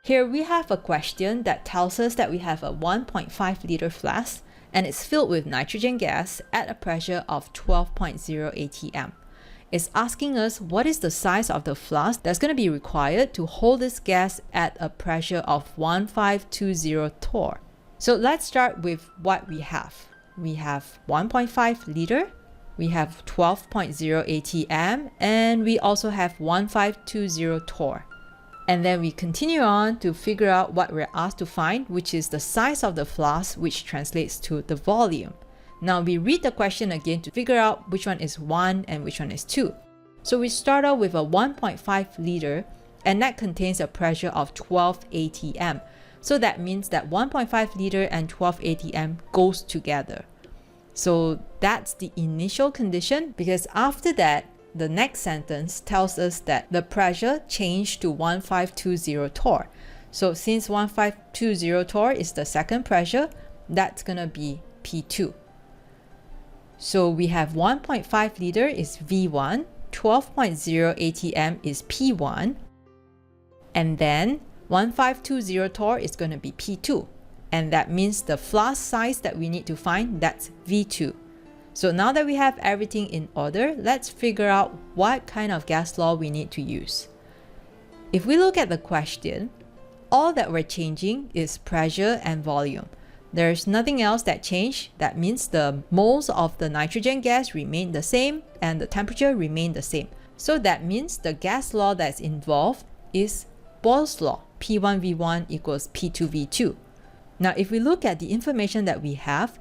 Here we have a question that tells us that we have a 1.5 liter flask and it's filled with nitrogen gas at a pressure of 12.0 atm. It's asking us what is the size of the flask that's going to be required to hold this gas at a pressure of 1520 torr. So let's start with what we have. We have 1.5 liter, we have 12.0 atm, and we also have 1520 torr. And then we continue on to figure out what we're asked to find, which is the size of the flask, which translates to the volume. Now we read the question again to figure out which one is 1 and which one is 2. So we start out with a 1.5 liter, and that contains a pressure of 12 atm. So that means that 1.5 liter and 12 atm goes together. So that's the initial condition, because after that, the next sentence tells us that the pressure changed to 1520 torr. So since 1520 torr is the second pressure, that's going to be P2. So we have 1.5 liter is V1, 12.0 atm is P1, and then 1520 torr is going to be P2. And that means the flask size that we need to find, that's V2. So now that we have everything in order, let's figure out what kind of gas law we need to use. If we look at the question, all that we're changing is pressure and volume. There's nothing else that changed. That means the moles of the nitrogen gas remain the same and the temperature remain the same. So that means the gas law that's involved is Boyle's law, P1V1 equals P2V2. Now if we look at the information that we have,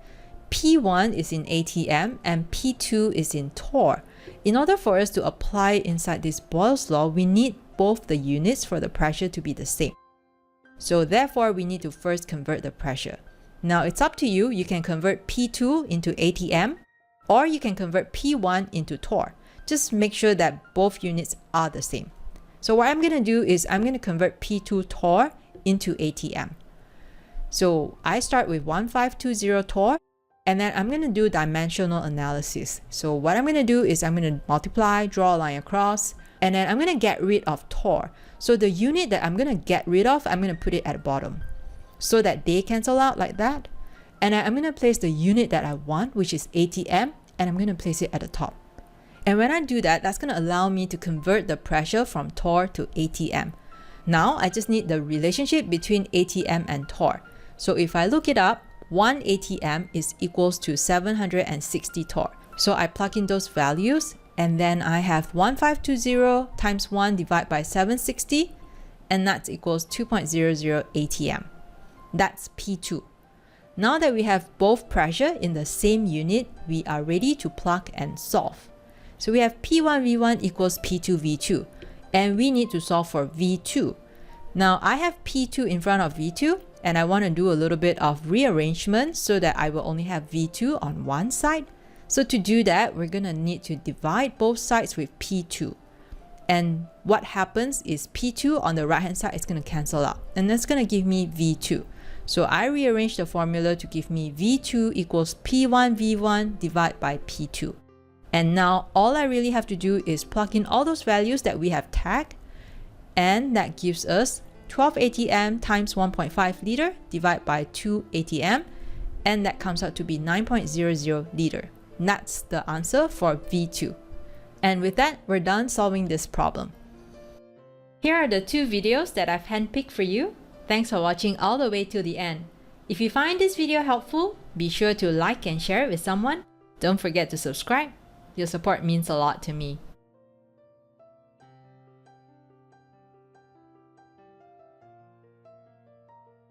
P1 is in atm and P2 is in torr. In order for us to apply inside this Boyle's law, we need both the units for the pressure to be the same. So therefore, we need to first convert the pressure. Now it's up to you. You can convert P2 into atm, or you can convert P1 into torr. Just make sure that both units are the same. So what I'm going to do is I'm going to convert P2 torr into atm. So I start with 1520 torr, and then I'm going to do dimensional analysis. So what I'm going to do is I'm going to multiply, draw a line across, and then I'm going to get rid of torr. So the unit that I'm going to get rid of, I'm going to put it at the bottom so that they cancel out like that. And then I'm going to place the unit that I want, which is atm, and I'm going to place it at the top. And when I do that, that's going to allow me to convert the pressure from torr to atm. Now I just need the relationship between atm and torr. So if I look it up, 1 atm is equals to 760 torr. So I plug in those values, and then I have 1520 times 1 divided by 760, and that equals 2.00 atm. That's P2. Now that we have both pressure in the same unit, we are ready to plug and solve. So we have P1V1 equals P2V2, and we need to solve for V2. Now I have P2 in front of V2, and I want to do a little bit of rearrangement so that I will only have V2 on one side. So to do that, we're going to need to divide both sides with P2. And what happens is P2 on the right hand side is going to cancel out, and that's going to give me V2. So I rearrange the formula to give me V2 equals P1V1 divided by P2. And now all I really have to do is plug in all those values that we have tagged, and that gives us 12 atm times 1.5 liter divided by 2 atm, and that comes out to be 9.00 liter. That's the answer for V2. And with that, we're done solving this problem. Here are the two videos that I've handpicked for you. Thanks for watching all the way till the end. If you find this video helpful, be sure to like and share it with someone. Don't forget to subscribe. Your support means a lot to me.